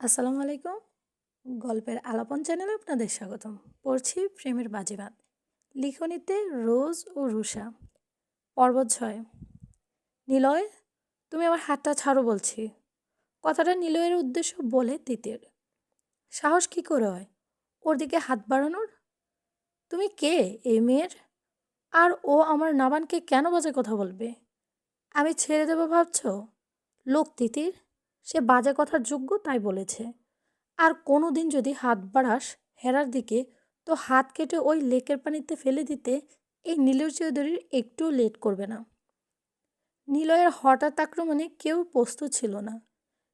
আসসালামু আলাইকুম। গল্পের আলাপন চ্যানেলে আপনাদের স্বাগতম। পড়ছি প্রেমের বাজিবাদ। লিখনীতে রোজ ও রুষা। পর্ব ৬। নিলয়, তুমি আমার হাতটা ছাড়ো বলছি। কথাটা নিলয়ের উদ্দেশ্য বলে তিতির। সাহস কী করে হয় ওর দিকে হাত বাড়ানোর? তুমি কে এই মেয়ের? আর ও আমার নাবানকে কেন বাজে কথা বলবে? আমি ছেড়ে দেবো ভাবছো? লোক তিতির, সে বাজে কথার যোগ্য তাই বলেছে। আর কোনো দিন যদি হাত বাড়াস হেরার দিকে, তো হাত কেটে ওই লেকের পানিতে ফেলে দিতে এই নীলয় চৌধুরীর একটুও লেট করবে না। নিলয়ের হঠাৎ আক্রমণে কেউ প্রস্তুত ছিল না।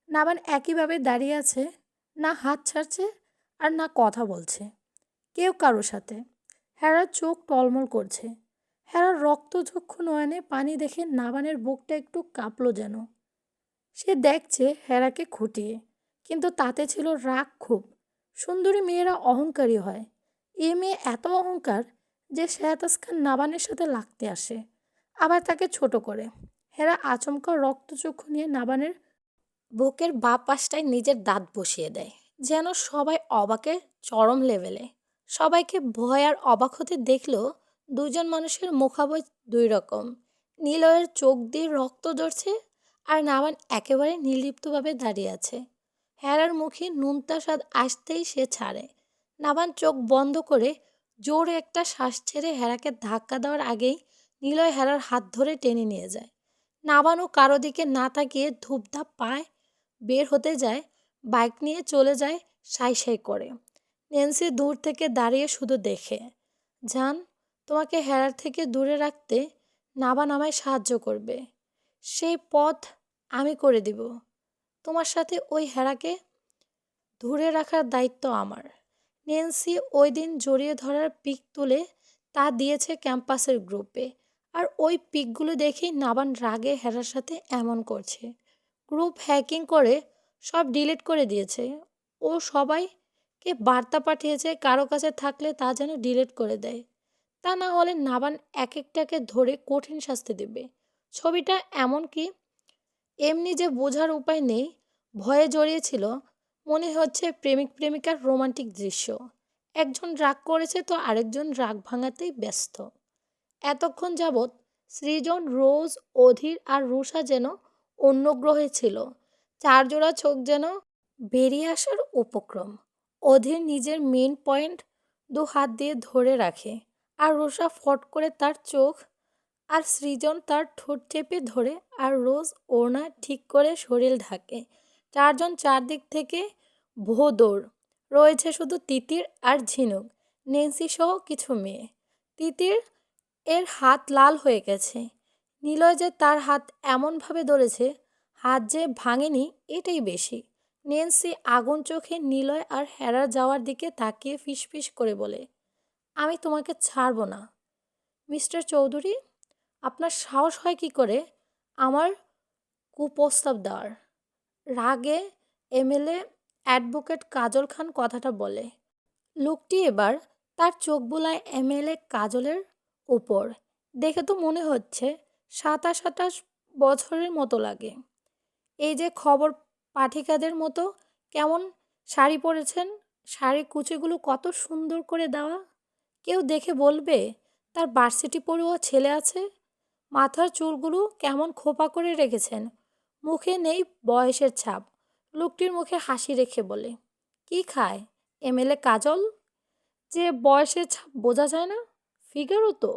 নাবান একইভাবে দাঁড়িয়ে আছে, না হাত ছাড়ছে আর না কথা বলছে কেউ কারোর সাথে। হেরার চোখ টলমল করছে। হেরার রক্তচক্ষু নয়নে পানি দেখে নাবানের বুকটা একটু কাঁপলো যেন। সে দেখছে হেরাকে খুঁটিয়ে, কিন্তু তাতে ছিল রাগ খুব। সুন্দরী মেয়েরা অহংকারী হয়। এ মেয়ে এত অহংকার যে শেহতাজ খান নাবানের সাথে লাগতে আসে, আবার তাকে ছোট করে। হেরা আচমকা রক্তচক্ষু নিয়ে নাবানের বুকের বাঁ পাশটায় নিজের দাঁত বসিয়ে দেয়, যেন সবাই অবাকের চরম লেভেলে। সবাইকে ভয় আর অবাক হতে দেখলেও দুজন মানুষের মুখাবয় দুই রকম। নিলয়ের চোখ দিয়ে রক্ত ঝরছে, আর নাবান একেবারে নির্লিপ্তভাবে দাঁড়িয়ে আছে। হেরার মুখে নোনতা স্বাদ আসতেই সে ছাড়ে। নাবান চোখ বন্ধ করে জোরে একটা শ্বাস ছেড়ে হেরাকে ধাক্কা দেওয়ার আগেই নিলয় হেরার হাত ধরে টেনে নিয়ে যায়। নাবানও কারো দিকে না তাকিয়ে ধূপধাপ পায় বের হতে যায়, বাইক নিয়ে চলে যায় সাই সাই করে। নেন্সি দূর থেকে দাঁড়িয়ে শুধু দেখে। জান, তোমাকে হেরার থেকে দূরে রাখতে নাবান আমায় সাহায্য করবে। সেই পথ আমি করে দিব। তোমার সাথে ওই হেরাকে ধরে রাখার দায়িত্ব আমার। নেন্সি ওই দিন জড়িয়ে ধরার পিক তুলে তা দিয়েছে ক্যাম্পাসের গ্রুপে, আর ওই পিকগুলো দেখেই নাবান রাগে হেরার সাথে এমন করছে। গ্রুপ হ্যাকিং করে সব ডিলিট করে দিয়েছে। ও সবাইকে বার্তা পাঠিয়েছে কারো কাছে থাকলে তা যেন ডিলিট করে দেয়। তা না হলে নাবান এক একটাকে ধরে কঠিন শাস্তি দেবে। ছবিটা এমন কি এমনি যে বোঝার উপায় নেই, ভয়ে জড়িয়েছিল। মনে হচ্ছে প্রেমিক প্রেমিকার রোমান্টিক দৃশ্য। একজন রাগ করেছে তো আরেকজন রাগ ভাঙাতেই ব্যস্ত। এতক্ষণ যাবৎ সৃজন, রোজ, অধীর আর রুষা যেন অন্য গ্রহে ছিল। চারজোড়া চোখ যেন বেরিয়ে আসার উপক্রম। অধীর নিজের মেন পয়েন্ট দু হাত দিয়ে ধরে রাখে, আর রুষা ফট করে তার চোখ, আর সৃজন তার ঠোঁট চেপে ধরে, আর রোজ ওড়না ঠিক করে শরীর ঢাকে। চারজন চারদিক থেকে ভোঁদৌড়। রয়েছে শুধু তিতির আর ঝিনুক, নেন্সি সহ কিছু মেয়ে। তিতির এর হাত লাল হয়ে গেছে। নিলয় যে তার হাত এমনভাবে ধরেছে, হাত যে ভাঙেনি এটাই বেশি। নেন্সি আগুন চোখে নিলয় আর হেরার যাওয়ার দিকে তাকিয়ে ফিসফিস করে বলে, আমি তোমাকে ছাড়ব না। মিস্টার চৌধুরী, আপনার সাহস হয় কি করে আমার কুপ্রস্তাব দেওয়ার? রাগে এমএলএ অ্যাডভোকেট কাজল খান কথাটা বলে। লোকটি এবার তার চোখ বুলায় এমএলএ কাজলের উপর। দেখে তো মনে হচ্ছে ২৭-২৮ বছরের মতো লাগে। এই যে খবর পাঠিকাদের মতো কেমন শাড়ি পরেছেন, শাড়ির কুচিগুলো কত সুন্দর করে দেওয়া। কেউ দেখে বলবে তার ভার্সিটি পড়ুয়া ছেলে আছে। মাথার চুলগুলো কেমন খোপা করে রেখেছেন, মুখে নেই বয়সের ছাপ। লোকটির মুখে হাসি রেখে বলে, কি খায় এমএলএ কাজল? যে বয়সের ছাপ বোঝা যায় না, ফিগারও তো।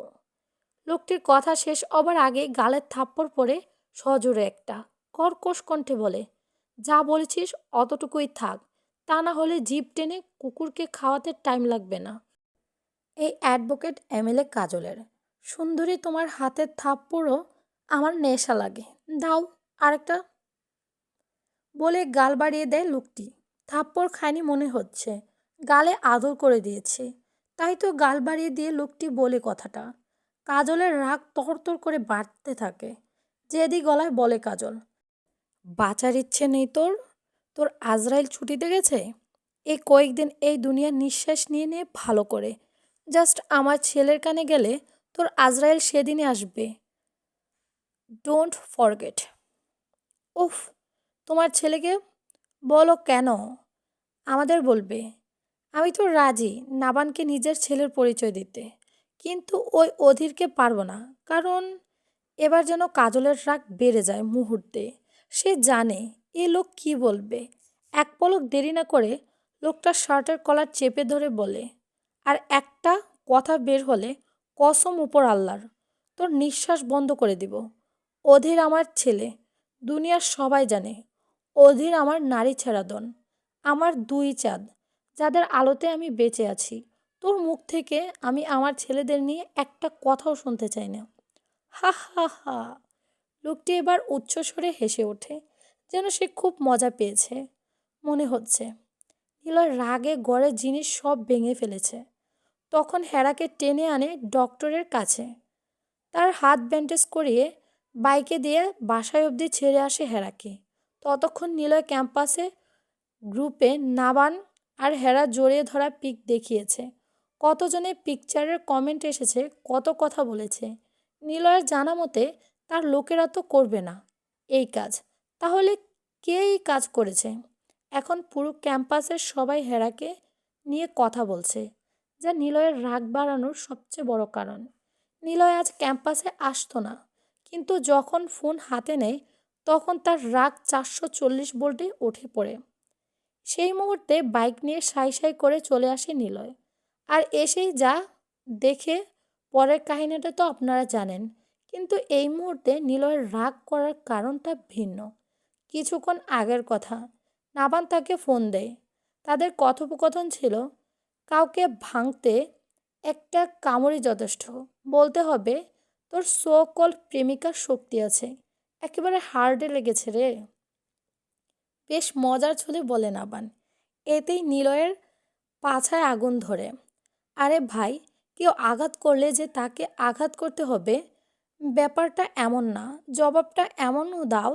লোকটির কথা শেষ হবার আগে গালের থাপ্পড় পড়ে সজোরে একটা। কর্কশ কণ্ঠে বলে, যা বলেছিস অতটুকুই থাক, তা না হলে জিভ টেনে কুকুরকে খাওয়াতে টাইম লাগবে না। এই অ্যাডভোকেট এমএলএ কাজলের। সুন্দরী, তোমার হাতের থাপ্পড়ও আমার নেশা লাগে, দাও আরেকটা। বলে গাল বাড়িয়ে দেয় লোকটি। থাপ্পড় খায়নি মনে হচ্ছে, গালে আদর করে দিয়েছে। তাই তো গাল বাড়িয়ে দিয়ে লোকটি বলে কথাটা। কাজলের রাগ তরতর করে বাড়তে থাকে। জেদি গলায় বলে কাজল, বাঁচার ইচ্ছে নেই তোর? তোর আজরাইল ছুটিতে গেছে? এই কয়েকদিন এই দুনিয়ার নিঃশ্বাস নিয়ে নিয়ে ভালো করে। জাস্ট আমার ছেলের কানে গেলে তোর আজরাইল সেদিনই আসবে। Don't forget. উফ, তোমার ছেলেকে বলো কেন? আমাদের বলবে। আমি তো রাজি নাবানকে নিজের ছেলের পরিচয় দিতে, কিন্তু ওই অধীরকে পারবো না। কারণ এবার যেন কাজলের রাগ বেড়ে যায় মুহূর্তে। সে জানে এ লোক কি বলবে। এক পলক দেরি না করে লোকটা শার্টের কলার চেপে ধরে বলে, আর একটা কথা বের হলে কসম উপর আল্লাহর, তোর নিঃশ্বাস বন্ধ করে দিব। অধীর আমার ছেলে, দুনিয়ার সবাই জানে। অধীর আমার নারী ছেঁড়া দন, আমার দুই চাঁদ, যাদের আলোতে আমি বেঁচে আছি। তোর মুখ থেকে আমি আমার ছেলেদের নিয়ে একটা কথাও শুনতে চাই না। হা হা হা। লোকটি এবার উচ্চস্বরে হেসে ওঠে, যেন সে খুব মজা পেয়েছে। মনে হচ্ছে নিলয় রাগে গড়ে জিনিস সব ভেঙে ফেলেছে। তখন হেরাকে টেনে আনে ডক্টরের কাছে। তার হাত ব্যান্ডেজ করিয়ে বাইকে দিয়ে বাসায় অবধি ছেড়ে আসে হেরাকে। ততক্ষণ নিলয় ক্যাম্পাসে গ্রুপে নাবান আর হেরা জড়িয়ে ধরা পিক দেখিয়েছে। কতজনে পিকচারের কমেন্ট এসেছে, কত কথা বলেছে। নিলয়ের জানা মতে তার লোকেরা তো করবে না এই কাজ। তাহলে কে এই কাজ করেছে? এখন পুরো ক্যাম্পাসের সবাই হেরাকে নিয়ে কথা বলছে, যা নিলয়ের রাগ বাড়ানোর সবচেয়ে বড় কারণ। নিলয় আজ ক্যাম্পাসে আসতো না, কিন্তু যখন ফোন হাতে নেয় তখন তার রাগ 440 ভোল্টে উঠে পড়ে। সেই মুহূর্তে বাইক নিয়ে সাই সাই করে চলে আসে নিলয়। আর এসেই যা দেখে, পরের কাহিনীটা তো আপনারা জানেন। কিন্তু এই মুহূর্তে নিলয়ের রাগ করার কারণটা ভিন্ন। কিছুক্ষণ আগের কথা, নাবান তাকে ফোন দেয়। তাদের কথোপকথন ছিল, কাউকে ভাঙতে একটা কামড়ই যথেষ্ট। বলতে হবে তোর সো কল প্রেমিকার শক্তি আছে, একেবারে হার্ডে লেগেছে রে। বেশ মজার ছলে বলে নাবান। এতেই নিলয়ের পাছায় আগুন ধরে। আরে ভাই, কেউ আঘাত করলে যে তাকে আঘাত করতে হবে ব্যাপারটা এমন না। জবাবটা এমনও দাও,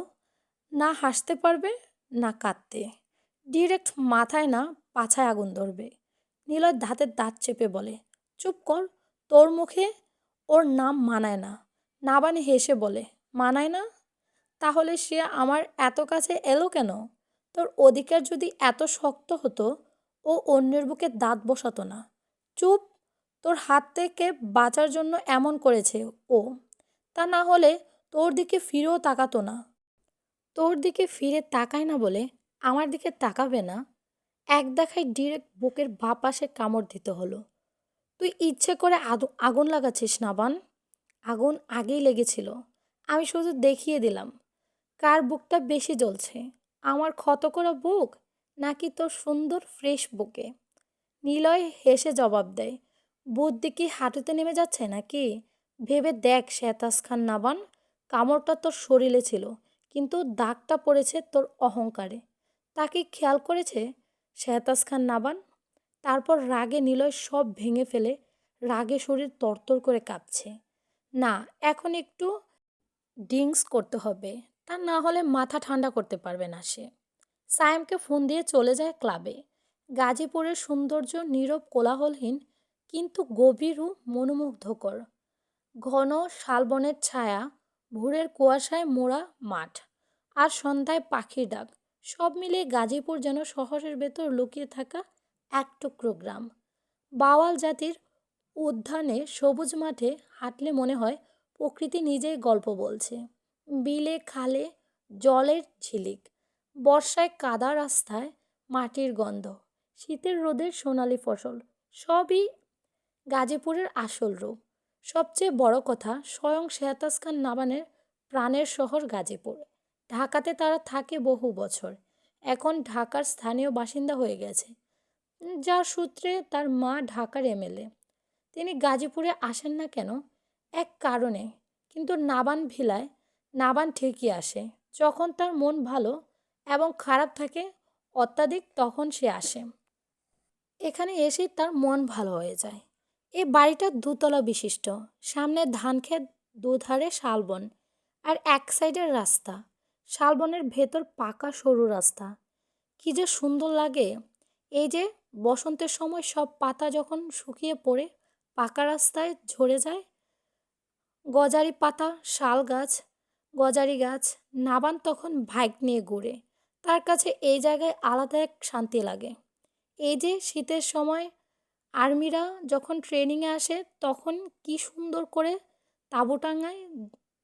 না হাসতে পারবে না কাঁদতে। ডিরেক্ট মাথায় না পাছায় আগুন ধরবে। নিলয় দাঁতের দাঁত চেপে বলে, চুপ কর, তোর মুখে ওর নাম মানায় না। নাবান হেসে বলে, মানায় না? তাহলে সে আমার এত কাছে এলো কেন? তোর অধিকার যদি এত শক্ত হতো, ও অন্যের বুকে দাঁত বসাতো না। চুপ, তোর হাত থেকে বাঁচার জন্য এমন করেছে ও। তা না হলে তোর দিকে ফিরেও তাকাতো না। তোর দিকে ফিরে তাকায় না বলে আমার দিকে তাকাবে না? এক দেখায় ডিরেক্ট বুকের বাঁ পাশে কামড় দিতে হলো। তুই ইচ্ছে করে আগুন লাগাচ্ছিস নাবান। আগুন আগেই লেগেছিল, আমি শুধু দেখিয়ে দিলাম কার বুকটা বেশি জ্বলছে, আমার ক্ষত করা বুক নাকি তোর সুন্দর ফ্রেশ বুকে। নিলয় হেসে জবাব দেয়, বুদ্ধি কি হাঁটুতে নেমে যাচ্ছে নাকি? ভেবে দেখ শেহতাজ খান নাবান, কামড়টা তোর শরীরে ছিল, কিন্তু দাগটা পড়েছে তোর অহংকারে। তাকে খেয়াল করেছে শেহতাজ খান নাবান? তারপর রাগে নিলয় সব ভেঙে ফেলে। রাগে শরীর তরতর করে কাঁপছে। না, এখন একটু ড্রিঙ্কস করতে হবে, তা না হলে মাথা ঠান্ডা করতে পারবে না সে। সায়েমকে ফোন দিয়ে চলে যায় ক্লাবে। গাজীপুরের সৌন্দর্য নীরব কোলাহলহীন, কিন্তু গভীর ও মনোমুগ্ধকর। ঘন শালবনের ছায়া, ভোরের কুয়াশায় মোড়া মাঠ, আর সন্ধ্যায় পাখির ডাক, সব মিলিয়ে গাজীপুর যেন শহরের ভেতর লুকিয়ে থাকা এক টুকরো গ্রাম। বাওয়াল জাতির উদ্যানে সবুজ মাঠে হাঁটলে মনে হয় প্রকৃতি নিজেই গল্প বলছে। বিলে খালে জলের ঝিলিক, বর্ষায় কাদা রাস্তায় মাটির গন্ধ, শীতের রোদের সোনালি ফসল, সবই গাজীপুরের আসল রূপ। সবচেয়ে বড় কথা, স্বয়ং শেহতাজ খান নাবানের প্রাণের শহর গাজীপুর। ঢাকাতে তারা থাকে বহু বছর, এখন ঢাকার স্থানীয় বাসিন্দা হয়ে গেছে। যার সূত্রে তার মা ঢাকার এমএলএ। তিনি গাজীপুরে আসেন না কেন? এক কারণে। কিন্তু নাবান ভিলায় নাবান ঠিকই আসে, যখন তার মন ভালো এবং খারাপ থাকে অত্যাধিক, তখন সে আসে। এখানে এসেই তার মন ভালো হয়ে যায়। এই বাড়িটা দুতলা বিশিষ্ট। সামনে ধানক্ষেত, দুধারে শালবন, আর এক সাইডের রাস্তা। শালবনের ভেতর পাকা সরু রাস্তা। কি যে সুন্দর লাগে! এই যে বসন্তের সময় সব পাতা যখন শুকিয়ে পড়ে পাকা রাস্তায় ঝরে যায়, গজারি পাতা, শাল গাছ, গজারি গাছ, নাবান তখন বাইক নিয়ে ঘুরে। তার কাছে এই জায়গায় আলাদা এক শান্তি লাগে। এই যে শীতের সময় আর্মিরা যখন ট্রেনিংয়ে আসে তখন কি সুন্দর করে তাঁবু টাঙায়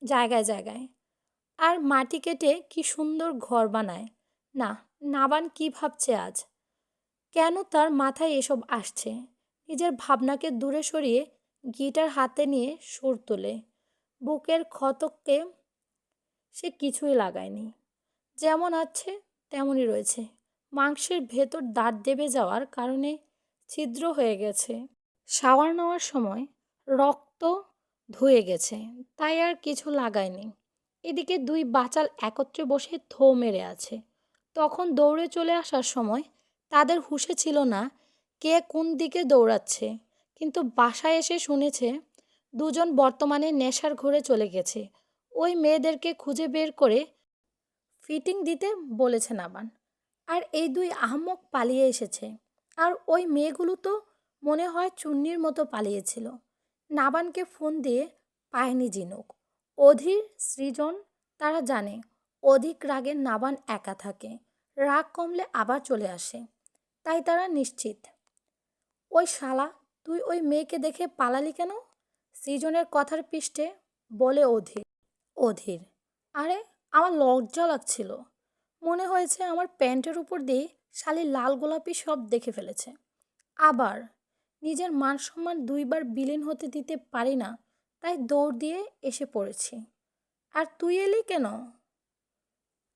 জায়গায় জায়গায়, আর মাটি কেটে কি সুন্দর ঘর বানায়। না, নাবান কি ভাবছে আজ, কেন তার মাথায় এসব আসছে? নিজের ভাবনাকে দূরে সরিয়ে গিটার হাতে নিয়ে সুর তোলে। বুকের ক্ষতকে সে কিছুই লাগায়নি, যেমন আছে তেমনই রয়েছে। মাংসের ভেতর দাঁত দেবে যাওয়ার কারণে ছিদ্র হয়ে গেছে, শাওয়ার নেওয়ার সময় রক্ত ধুয়ে গেছে, তাই আর কিছু লাগায়নি। এদিকে দুই বাচাল একত্রে বসে থো মেরে আছে। তখন দৌড়ে চলে আসার সময় তাদের হুঁশে ছিল না কে কোন দিকে দৌড়াচ্ছে, কিন্তু বাসায় এসে শুনেছে দুজন বর্তমানে নেশার ঘোরে চলে গেছে। ওই মেয়েদেরকে খুঁজে বের করে ফিটিং দিতে বলেছে নাবান। আর এই দুই আহাম্মক পালিয়ে এসেছে। আর ওই মেয়েগুলো তো মনে হয় চুন্নির মতো পালিয়েছিল। নাবানকে ফোন দিয়ে পায়নি জিনুক, অধীর, সৃজন। তারা জানে অধিক রাগে নাবান একা থাকে, রাগ কমলে আবার চলে আসে। তাই তারা নিশ্চিত। ওই শালা, তুই ওই মেয়েকে দেখে পালালি কেন? সৃজনের কথার পৃষ্ঠে বলে অধীর। অধীর: আরে, আমার লজ্জা লাগছিল। মনে হয়েছে আমার প্যান্টের উপর দিয়ে শালি লাল গোলাপি সব দেখে ফেলেছে। আবার নিজের মান সম্মান দুইবার বিলীন হতে দিতে পারি না, তাই দৌড় দিয়ে এসে পড়েছি। আর তুই এলি কেন?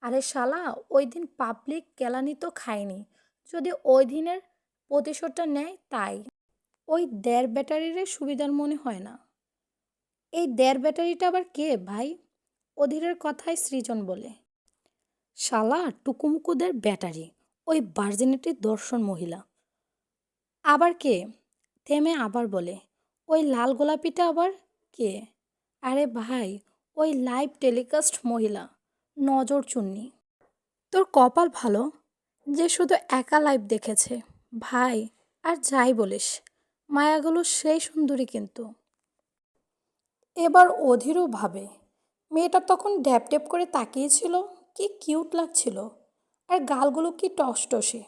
আরে শালা, ওই দিন পাবলিক কেলানি তো খাইনি, যদি ওই দিনের প্রতিশোধটা নেয় তাই। ওই দেড় ব্যাটারির সুবিধার মনে হয় না। এই দেড় ব্যাটারিটা আবার কে ভাই? অধীরের কথায় সৃজন বলে। শালা টুকুমুকুদের ব্যাটারি, ওই ভার্জিনিটির দর্শন মহিলা। আবার কে? থেমে আবার বলে, ওই লাল গোলাপিটা আবার কে? আরে ভাই, ওই লাইভ টেলিকাস্ট মহিলা, নজর চুন্নি। তোর কপাল ভালো যে শুধু একা লাইভ দেখেছে ভাই। আর যাই বলিস, মায়াগুলো সেই সুন্দরী কিন্তু। এবার অধীরও ভাবে, মেয়েটা তখন ড্যাপ ড্যাপ করে তাকিয়েছিল, কি কিউট লাগছিল। আর গালগুলো কি টসটসে।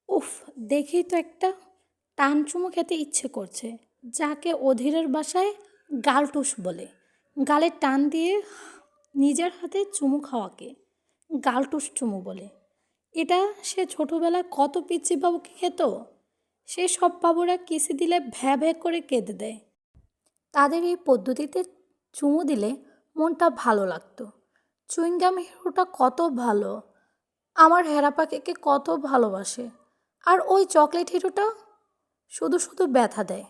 উফ, দেখেই তো একটা টান চুমু খেতে ইচ্ছে করছে, যাকে অধীরের বাসায় গালটুস বলে। গালে টান দিয়ে নিজের হাতে চুমু খাওয়াকে গালটুস চুমু বলে। এটা সে ছোটবেলায় কত পিচ্চি বাবুকে খেত। সে সব বাবুরা কিসি দিলে ভ্যা ভ্যা করে কেঁদে দেয়। তাদের এই পদ্ধতিতে চুমু দিলে মনটা ভালো লাগতো। চুইংগাম হিরোটা কত ভালো, আমার হেরা পাখিকে কত ভালোবাসে। আর ওই চকলেট হিরোটা শুধু শুধু ব্যথা দেয়।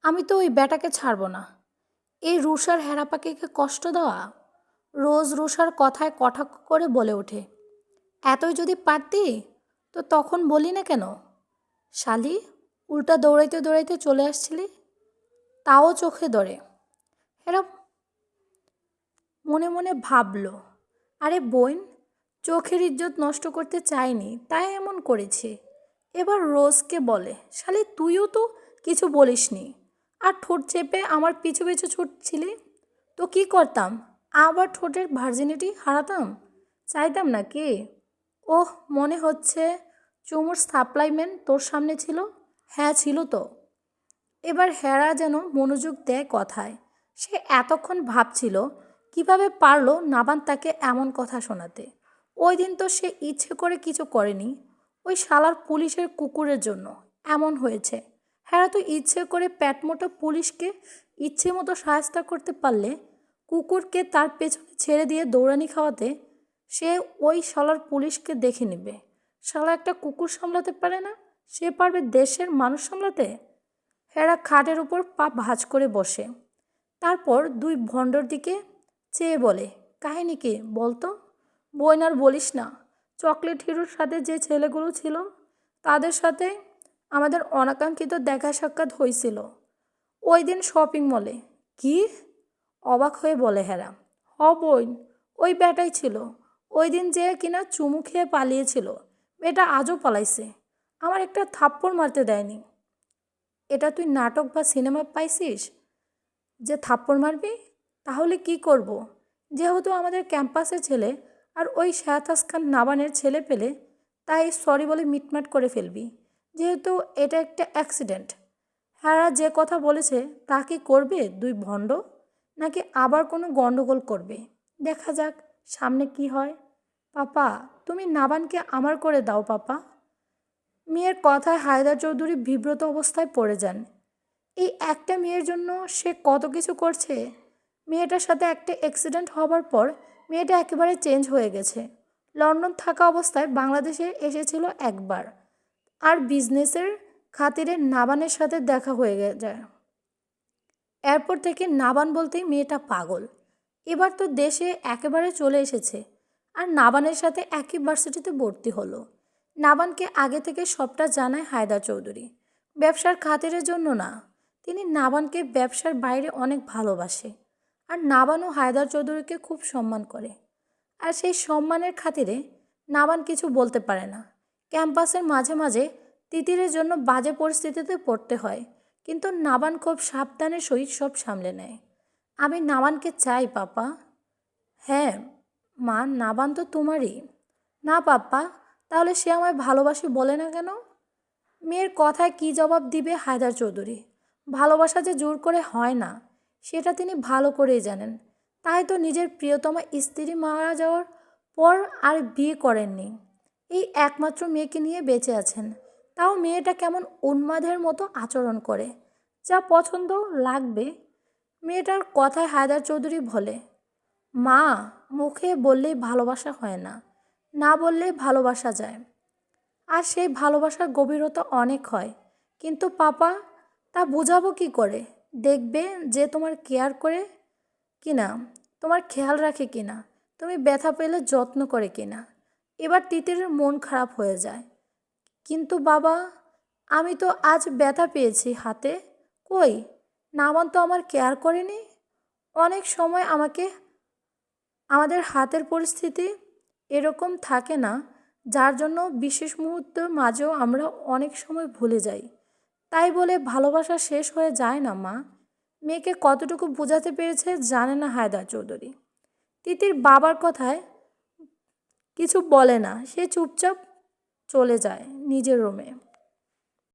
আমি তো ওই ব্যাটাকে ছাড়বো না। এই রুষার হেরা পাখিকে কষ্ট দেওয়া। রোজ রুষার কথায় কটাক্ষ করে বলে ওঠে, এতই যদি পারতি তো তখন বলি না কেন? শালি, উল্টা দৌড়াইতে দৌড়াইতে চলে আসছিলি, তাও চোখে ধরে। হেরা মনে মনে ভাবল, আরে বোন, চোখের ইজ্জত নষ্ট করতে চাইনি তাই এমন করেছি। এবার রোজকে বলে, শালি তুইও তো কিছু বলিসনি, আর ঠোঁট চেপে আমার পিছু পিছু ছুটছিলি। তো কি করতাম? আবার ঠোঁটের ভার্জিনিটি হারাতাম? চাইতাম না কি? ওহ, মনে হচ্ছে চুমুর সাপ্লাইমেন্ট তোর সামনে ছিল। হ্যাঁ ছিল তো। এবার হেরা যেন মনোযোগ দেয় কথায়। সে এতক্ষণ ভাবছিল কিভাবে পারলো নাবান তাকে এমন কথা শোনাতে। ওই দিন তো সে ইচ্ছে করে কিছু করেনি, ওই শালার পুলিশের কুকুরের জন্য এমন হয়েছে। হেরা তো ইচ্ছে করে প্যাটমোটা পুলিশকে ইচ্ছে মতো সাহায্য করতে পারলে, কুকুরকে তার পেছনে ছেড়ে দিয়ে দৌড়ানি খাওয়াতে সে ওই শালার পুলিশকে দেখে নেবে। শালা একটা কুকুর সামলাতে পারে না, সে পারবে দেশের মানুষ সামলাতে? হেরা খাটের উপর পা ভাঁজ করে বসে, তারপর দুই ভণ্ডর দিকে চেয়ে বলে, কাহিনী কি বলতো? বোন আর বলিস না, চকলেট হিরোর সাথে যে ছেলেগুলো ছিল তাদের সাথে আমাদের অনাকাঙ্ক্ষিত দেখা সাক্ষাৎ হয়েছিল ওই দিন শপিং মলে। কি? অবাক হয়ে বলে হেরা। হ বোন, ওই ব্যাটাই ছিল ওই দিন যে কিনা চুমু খেয়ে পালিয়েছিল। মেয়েটা আজও পালাইছে, আমার একটা থাপ্পড় মারতে দেয়নি। এটা তুই নাটক বা সিনেমা পাইছিস যে থাপ্পড় মারবি? তাহলে কি করব? যেহেতু আমাদের ক্যাম্পাসের ছেলে, আর ওই শাহতাজ খান নাবানের ছেলে পেলে তাই সরি বলে মিটমাট করে ফেলবি, যেহেতু এটা একটা অ্যাক্সিডেন্ট। হ্যাঁ, যে কথা বলেছে তা কি করবে দুই ভণ্ড, নাকি আবার কোনো গন্ডগোল করবে? দেখা যাক সামনে কি হয়। পাপা, তুমি নাবানকে আমার করে দাও পাপা। মেয়ের কথায় হায়দার চৌধুরী বিব্রত অবস্থায় পড়ে যান। এই একটা মেয়ের জন্য সে কত কিছু করছে। মেয়েটার সাথে একটা অ্যাক্সিডেন্ট হবার পর মেয়েটা একেবারে চেঞ্জ হয়ে গেছে। লন্ডন থাকা অবস্থায় বাংলাদেশে এসেছিল একবার, আর বিজনেসের খাতিরে নাবানের সাথে দেখা হয়ে যায়। এরপর থেকে নাবান বলতেই মেয়েটা পাগল। এবার তো দেশে একেবারে চলে এসেছে, আর নাবানের সাথে একই ভার্সিটিতে ভর্তি হলো। নাবানকে আগে থেকে সবটা জানায় হায়দার চৌধুরী। ব্যবসার খাতিরের জন্য না, তিনি নাবানকে ব্যবসার বাইরে অনেক ভালোবাসে। আর নাবানও হায়দার চৌধুরীকে খুব সম্মান করে। আর সেই সম্মানের খাতিরে নাবান কিছু বলতে পারে না। ক্যাম্পাসের মাঝে মাঝে তিতিরের জন্য বাজে পরিস্থিতিতে পড়তে হয়, কিন্তু নাবান খুব সাবধানের সহিত সব সামলে নেয়। আমি নাবানকে চাই পাপা। হ্যাঁ মা, নাবান তো তোমারই। না পাপ্পা, তাহলে সে আমায় ভালোবাসি বলে না কেন? মেয়ের কথায় কী জবাব দিবে হায়দার চৌধুরী? ভালোবাসা যে জোর করে হয় না, সেটা তিনি ভালো করেই জানেন। তাই তো নিজের প্রিয়তমা স্ত্রী মারা যাওয়ার পর আর বিয়ে করেননি। এই একমাত্র মেয়েকে নিয়ে বেঁচে আছেন। তাও মেয়েটা কেমন উন্মাদের মতো আচরণ করে। যা পছন্দ লাগবে। মেয়েটার কথায় হায়দার চৌধুরী বলে, মা, মুখে বললেই ভালোবাসা হয় না, না বললে ভালোবাসা যায়। আর সেই ভালোবাসার গভীরতা অনেক হয়। কিন্তু পাপা, তা বোঝাবো কি করে? দেখবে যে তোমার কেয়ার করে কিনা, তোমার খেয়াল রাখে কিনা, তুমি ব্যথা পেলে যত্ন করে কিনা। এবার তিতিরের মন খারাপ হয়ে যায়। কিন্তু বাবা, আমি তো আজ ব্যথা পেয়েছি হাতে। কই, নামান তো আমার কেয়ার করেনি। অনেক সময় আমাদের হাতের পরিস্থিতি এরকম থাকে না, যার জন্য বিশেষ মুহূর্তের মাঝেও আমরা অনেক সময় ভুলে যাই। তাই বলে ভালোবাসা শেষ হয়ে যায় না মা। মেয়েকে কতটুকু বোঝাতে পেরেছে জানে না হায়দার চৌধুরী। তিতির বাবার কথায় কিছু বলে না, সে চুপচাপ চলে যায় নিজের রুমে।